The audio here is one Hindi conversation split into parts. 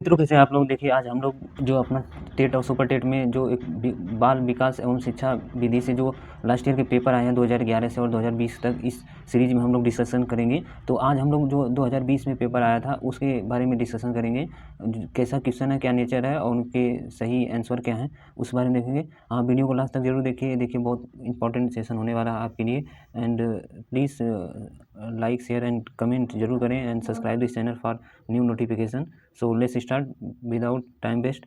मित्रों, कैसे हैं आप लोग। देखिए, आज हम लोग जो अपना टेट और सुपर टेट में जो एक बाल विकास एवं शिक्षा विधि से जो लास्ट ईयर के पेपर आए हैं 2011 से और 2020 तक, इस सीरीज में हम लोग डिस्कशन करेंगे। तो आज हम लोग जो 2020 में पेपर आया था उसके बारे में डिस्कशन करेंगे। कैसा क्वेश्चन है, क्या नेचर है और उनके सही आंसर क्या हैं, उस बारे में देखेंगे। हाँ, वीडियो को लास्ट तक जरूर देखिए बहुत इंपॉर्टेंट सेशन होने वाला है आपके लिए। And please like, share and comment जरूर करें and subscribe this channel for new notification. So let's start without time waste.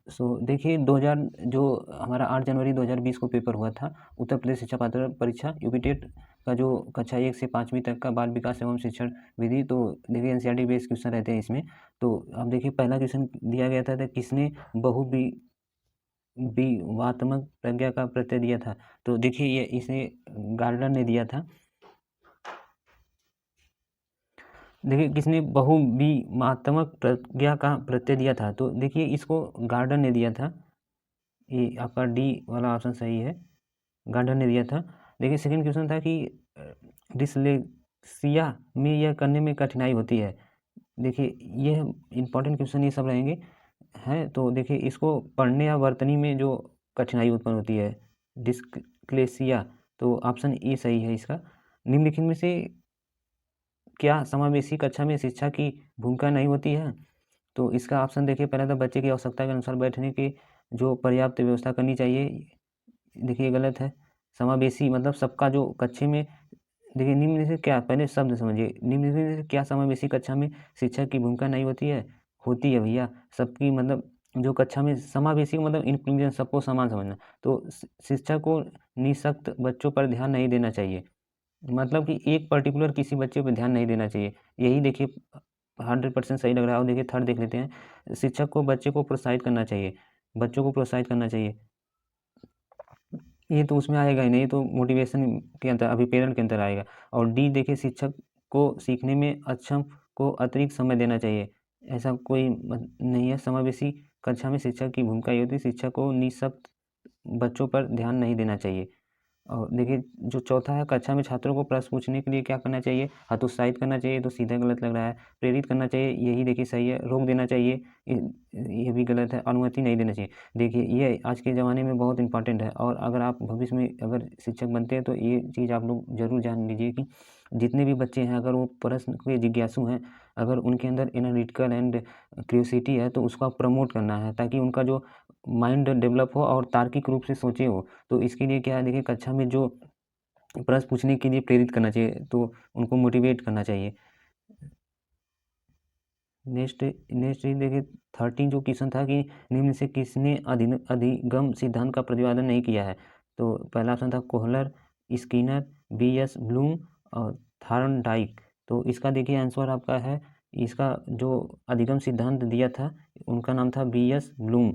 So देखिए, 2000 जो हमारा 8 जनवरी 2020 को पेपर हुआ था, उत्तर प्रदेश शिक्षा पात्रता परीक्षा यूपी टेट का, जो कक्षा 1 से 5वीं तक का बाल विकास एवं शिक्षण विधि। तो देखिए, एनसीईआरटी बेस्ड क्वेश्चन रहते हैं इसमें। तो अब देखिए, पहला क्वेश्चन दिया गया था किसने बहुविवात्मक प्रज्ञा का प्रत्यय दिया था। तो देखिए, ये इसे गार्डनर ने दिया था। देखिए, किसने बहुविवात्मक प्रज्ञा का प्रत्यय दिया था। तो देखिए, इसको गार्डन ने दिया था। ये आपका डी वाला ऑप्शन सही है, गार्डन ने दिया था। देखिए, सेकंड क्वेश्चन था कि डिसलेक्सिया में यह करने में कठिनाई होती है। देखिए, ये इंपॉर्टेंट क्वेश्चन ये सब रहेंगे हैं। तो देखिए, इसको पढ़ने या वर्तनी में जो कठिनाई उत्पन्न होती है, डिस्क्लेसिया। तो ऑप्शन ए सही है इसका। निम्नलिखित में से क्या समावेशी कक्षा में शिक्षा की भूमिका नहीं होती है। तो इसका ऑप्शन देखिए, पहला था बच्चे की आवश्यकता के अनुसार बैठने की जो पर्याप्त व्यवस्था करनी चाहिए। देखिए, गलत है। समावेशी मतलब सबका जो कक्षे में, देखिए निम्न में से क्या, पहले शब्द समझिए, निम्न में से क्या समावेशी कक्षा में शिक्षक की भूमिका नहीं होती है। होती है भैया, सबकी मतलब जो कक्षा में समावेशी मतलब इंक्लूजन, सबको समान समझना। तो शिक्षक को निःशक्त बच्चों पर ध्यान नहीं देना चाहिए, मतलब कि एक पर्टिकुलर किसी बच्चे पे ध्यान नहीं देना चाहिए। यही देखिए 100% सही लग रहा है। और देखिए, थर्ड देख लेते हैं, शिक्षक को बच्चे को प्रोत्साहित करना चाहिए, बच्चों को प्रोत्साहित करना चाहिए। ये तो उसमें आएगा ही नहीं, ये तो मोटिवेशन के अंतर, अभिप्रेरण के अंतर आएगा। और डी देखिए, शिक्षक को सीखने में अक्षम को अतिरिक्त समय देना चाहिए। ऐसा कोई नहीं है। समावेशी कक्षा में शिक्षक की भूमिका ये होती है, शिक्षक को निःशक्त बच्चों पर ध्यान नहीं देना चाहिए। और देखिए, जो चौथा है, कक्षा में छात्रों को प्रश्न पूछने के लिए क्या करना चाहिए। हतोत्साहित करना चाहिए, तो सीधा गलत लग रहा है। प्रेरित करना चाहिए, यही देखिए सही है। रोक देना चाहिए, ये भी गलत है। अनुमति नहीं देना चाहिए। देखिए, ये आज के ज़माने में बहुत इंपॉर्टेंट है। और अगर आप भविष्य में अगर शिक्षक बनते हैं तो ये चीज़ आप लोग ज़रूर जान लीजिए कि जितने भी बच्चे हैं, अगर वो प्रश्न के जिज्ञासु हैं, अगर उनके अंदर एनालिटिकल एंड क्यूरियोसिटी है, तो उसको प्रमोट करना है, ताकि उनका जो माइंड डेवलप हो और तार्किक रूप से सोचे हो। तो इसके लिए क्या है, देखिए, कक्षा में जो प्रश्न पूछने के लिए प्रेरित करना चाहिए, तो उनको मोटिवेट करना चाहिए। नेक्स्ट नेक्स्ट देखिए, 13 जो क्वेश्चन था कि निम्न से किसने अधिगम सिद्धांत का प्रतिपादन नहीं किया है। तो पहला ऑप्शन था कोहलर, स्किनर, बी.एस. ब्लूम और थॉर्नडाइक। तो इसका देखिए आंसर आपका है, इसका जो अधिगम सिद्धांत दिया था उनका नाम था बी.एस. ब्लूम।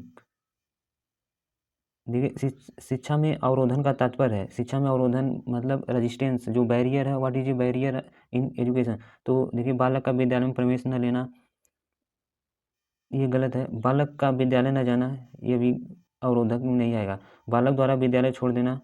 देखिए, शिक्षा में अवरोधन का तात्पर्य है, शिक्षा में अवरोधन मतलब रेजिस्टेंस, जो बैरियर है, what is a barrier in education. तो देखिए, बालक का विद्यालय में प्रवेश न लेना, ये गलत है। बालक का विद्यालय न जाना, ये भी अवरोधक में नहीं आएगा। बालक द्वारा विद्यालय छोड़ देना,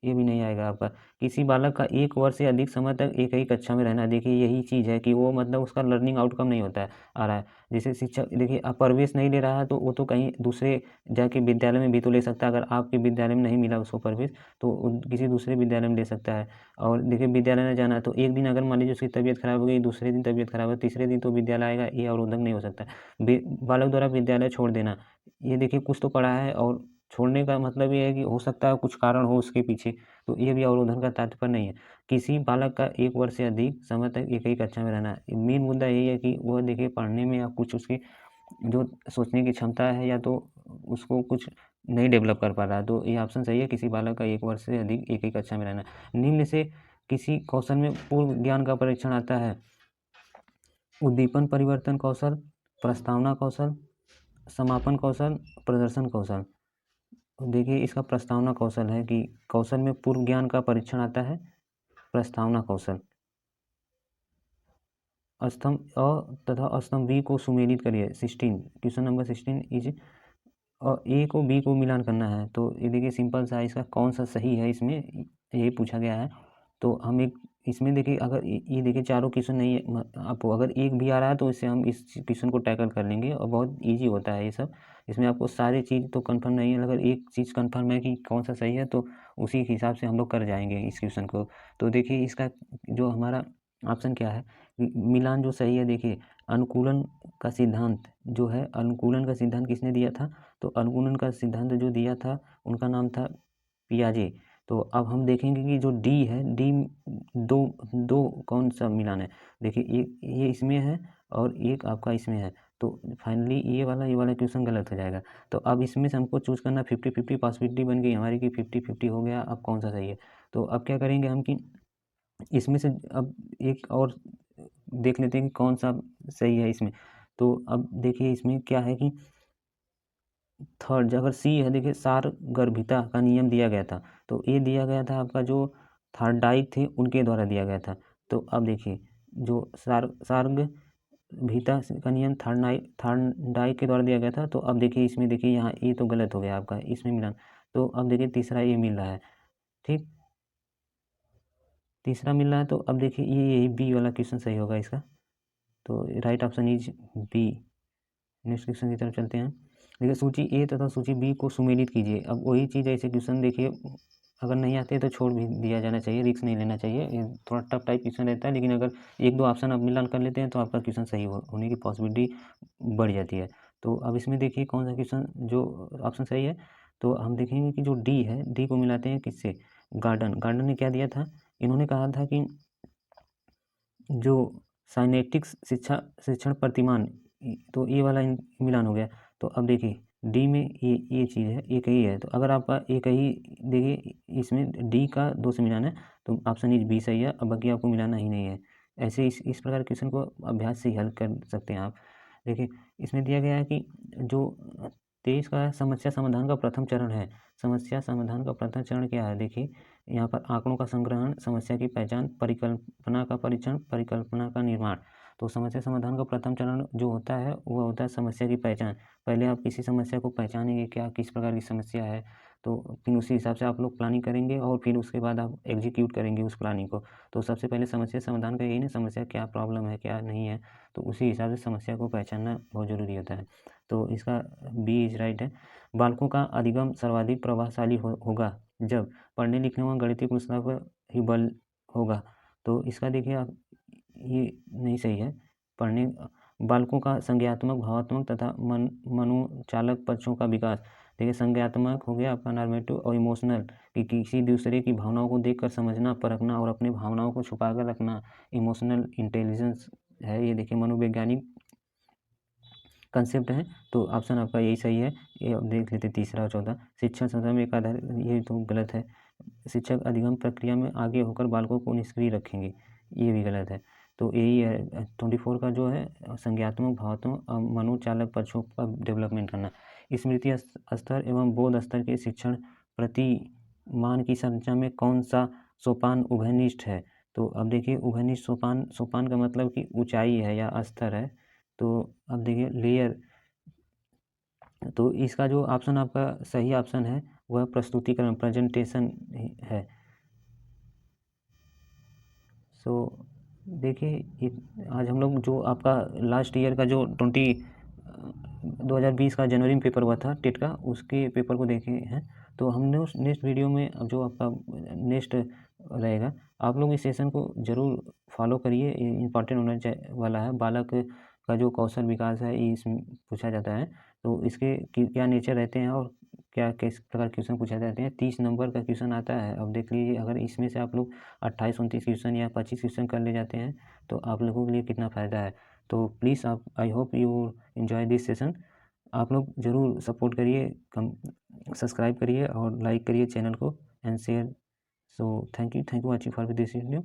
ये भी नहीं आएगा आपका। किसी बालक का 1 वर्ष से अधिक समय तक एक ही कक्षा में रहना, देखिए यही चीज़ है कि वो मतलब उसका लर्निंग आउटकम नहीं होता है, आ रहा है। जैसे शिक्षक देखिए, आप प्रवेश नहीं ले रहा है, तो वो तो कहीं दूसरे जाके विद्यालय में भी तो ले सकता है। अगर आपके विद्यालय में नहीं मिला उसको प्रवेश, तो किसी दूसरे विद्यालय में ले सकता है। और देखिए, विद्यालय न जाना, तो एक दिन अगर मान लीजिए उसकी तबीयत खराब हो गई, दूसरे दिन तबीयत खराब है, तीसरे दिन तो विद्यालय आएगा, ये अवरोधक नहीं हो सकता। बालक द्वारा विद्यालय छोड़ देना, ये देखिए कुछ तो पढ़ा है और छोड़ने का मतलब ये है कि हो सकता है कुछ कारण हो उसके पीछे, तो ये भी अवरोधन का तात्पर्य नहीं है। किसी बालक का 1 वर्ष से अधिक समय तक एक ही कक्षा में रहना, मेन मुद्दा यही है कि वह देखिए पढ़ने में या कुछ उसकी जो सोचने की क्षमता है, या तो उसको कुछ नहीं डेवलप कर पा रहा है। तो ये ऑप्शन सही है, किसी बालक का 1 वर्ष से अधिक एक ही कक्षा में रहना। निम्न से किसी कौशल में पूर्व ज्ञान का परीक्षण आता है। उद्दीपन परिवर्तन कौशल, प्रस्तावना कौशल, समापन कौशल, प्रदर्शन कौशल। देखिए, इसका प्रस्तावना कौशल है कि कौशल में पूर्व ज्ञान का परीक्षण आता है, प्रस्तावना कौशल। स्तंभ अ तथा स्तंभ बी को सुमेलित करिए। 16 क्वेश्चन नंबर 16 इज, और ए को बी को मिलान करना है। तो ये देखिए सिंपल सा, इसका कौन सा सही है, इसमें यही पूछा गया है। तो हम एक इसमें देखिए अगर ये देखिए चारों क्वेश्चन नहीं है आपको अगर एक भी आ रहा है तो इससे हम इस क्वेश्चन को टैकल कर लेंगे और बहुत ईजी होता है ये सब। इसमें आपको सारी चीज़ तो कंफर्म नहीं है, अगर एक चीज़ कंफर्म है कि कौन सा सही है तो उसी के हिसाब से हम लोग कर जाएंगे इस क्वेश्चन को। तो देखिए इसका जो हमारा ऑप्शन क्या है, मिलान जो सही है। देखिए अनुकूलन का सिद्धांत जो है, अनुकूलन का सिद्धांत किसने दिया था, तो अनुकूलन का सिद्धांत जो दिया था उनका नाम था पियाजे। तो अब हम देखेंगे कि जो डी है, डी दो दो कौन सा मिलान है। देखिए ये इसमें है और एक आपका इसमें है, तो फाइनली ये वाला क्वेश्चन गलत हो जाएगा। तो अब इसमें से हमको चूज़ करना 50-50 पॉसिबिलिटी बन गई हमारी कि 50-50 हो गया, अब कौन सा सही है। तो अब क्या करेंगे हम कि इसमें से अब एक और देख लेते हैं कि कौन सा सही है इसमें। तो अब देखिए इसमें क्या है कि थर्ड अगर सी है, देखिए सारगर्भिता का नियम दिया गया था, तो ये दिया गया था आपका जो थार्डाइक थे उनके द्वारा दिया गया था। तो अब देखिए जो सारगर्भिता का नियम थार्डाइक के द्वारा दिया गया था। तो अब देखिए इसमें देखिए यहाँ ये तो गलत हो गया आपका इसमें मिलान। तो अब देखिए तीसरा ये मिल रहा है, ठीक, तीसरा मिल रहा है। तो अब देखिए ये यही बी वाला क्वेश्चन सही होगा इसका। तो right option is B. Next question की तरफ चलते हैं। देखिए सूची ए तथा सूची बी को सुमेलित कीजिए। अब वही चीज़ ऐसे क्वेश्चन देखिए अगर नहीं आते तो छोड़ भी दिया जाना चाहिए, रिस्क नहीं लेना चाहिए। ये थोड़ा टफ टाइप क्वेश्चन रहता है, लेकिन अगर एक दो ऑप्शन आप मिलान कर लेते हैं तो आपका क्वेश्चन सही होने की पॉसिबिलिटी बढ़ जाती है। तो अब इसमें देखिए कौन सा क्वेश्चन जो ऑप्शन सही है। तो हम देखेंगे कि जो डी है, डी को मिलाते हैं किससे, गार्डन ने क्या दिया था, इन्होंने कहा था कि जो साइनेटिक्स शिक्षण प्रतिमान, तो ये वाला मिलान हो गया। तो अब देखिए डी में ये चीज़ है, एक ही है। तो अगर आपका एक ही देखिए इसमें डी का दो से मिलान है तो ऑप्शन इज बी सही है, अब बाकी आपको मिलाना ही नहीं है। ऐसे इस प्रकार क्वेश्चन को अभ्यास से ही हल कर सकते हैं आप। देखिए इसमें दिया गया है कि जो 23 का समस्या समाधान का प्रथम चरण है। समस्या समाधान का प्रथम चरण क्या है, देखिए यहाँ पर आंकड़ों का संग्रहण, समस्या की पहचान, परिकल्पना का परीक्षण, परिकल्पना का निर्माण। तो समस्या समाधान का प्रथम चरण जो होता है वह होता है समस्या की पहचान। पहले आप किसी समस्या को पहचानेंगे क्या किस प्रकार की समस्या है, तो फिर उसी हिसाब से आप लोग प्लानिंग करेंगे और फिर उसके बाद आप एग्जीक्यूट करेंगे उस प्लानिंग को। तो सबसे पहले समस्या समाधान का यही ना, समस्या क्या प्रॉब्लम है क्या नहीं है, तो उसी हिसाब से समस्या को पहचानना बहुत ज़रूरी होता है। तो इसका बी इज राइट है। बालकों का अधिगम सर्वाधिक प्रभावशाली होगा जब पढ़ने लिखने व गणितीय कुशलता पर ही बल होगा। तो इसका देखिए आप ये नहीं सही है। पढ़ने बालकों का संज्ञात्मक, भावात्मक तथा मनोचालक पक्षों का विकास। देखिए संज्ञात्मक हो गया आपका नॉर्मेटिव और इमोशनल कि किसी दूसरे की भावनाओं को देखकर समझना, परखना और अपनी भावनाओं को छुपा कर रखना। इमोशनल इंटेलिजेंस है ये, देखिए मनोवैज्ञानिक कंसेप्ट है। तो ऑप्शन आपका यही सही है। ये अब देख लेते तीसरा और चौथा। शिक्षण संस्था में एक आधार, ये तो गलत है। शिक्षक अधिगम प्रक्रिया में आगे होकर बालकों को निष्क्रिय रखेंगे, ये भी गलत है। तो यही है 24 का जो है संज्ञात्मक, भावात्मक और मनोचालक पक्षों का डेवलपमेंट करना। स्मृति स्तर एवं बोध स्तर के शिक्षण प्रतिमान की संरचना में कौन सा सोपान उभयनिष्ठ है। तो अब देखिए उभयनिष्ठ सोपान का मतलब कि ऊंचाई है या स्तर है। तो अब देखिए लेयर, तो इसका जो ऑप्शन आपका सही ऑप्शन है वह प्रस्तुतिकरण, प्रेजेंटेशन है। सो देखिए आज हम लोग जो आपका लास्ट ईयर का जो 2020 का जनवरी में पेपर हुआ था टेट का, उसके पेपर को देखे हैं। तो हमने उस नेक्स्ट वीडियो में जो आपका नेक्स्ट रहेगा, आप लोग इस सेशन को ज़रूर फॉलो करिए, इम्पॉर्टेंट होने वाला है। बालक का जो कौशल विकास है ये इसमें पूछा जाता है। तो इसके क्या नेचर रहते हैं और क्या किस प्रकार क्वेश्चन पूछा जाते हैं, 30 नंबर का क्वेश्चन आता है। अब देख लीजिए अगर इसमें से आप लोग 28-29 क्वेश्चन या 25 क्वेश्चन कर ले जाते हैं तो आप लोगों के लिए कितना फ़ायदा है। तो प्लीज़ आप, I hope you enjoy this session. आप लोग ज़रूर सपोर्ट करिए, सब्सक्राइब करिए और लाइक करिए चैनल को and share. So thank you watching for this video.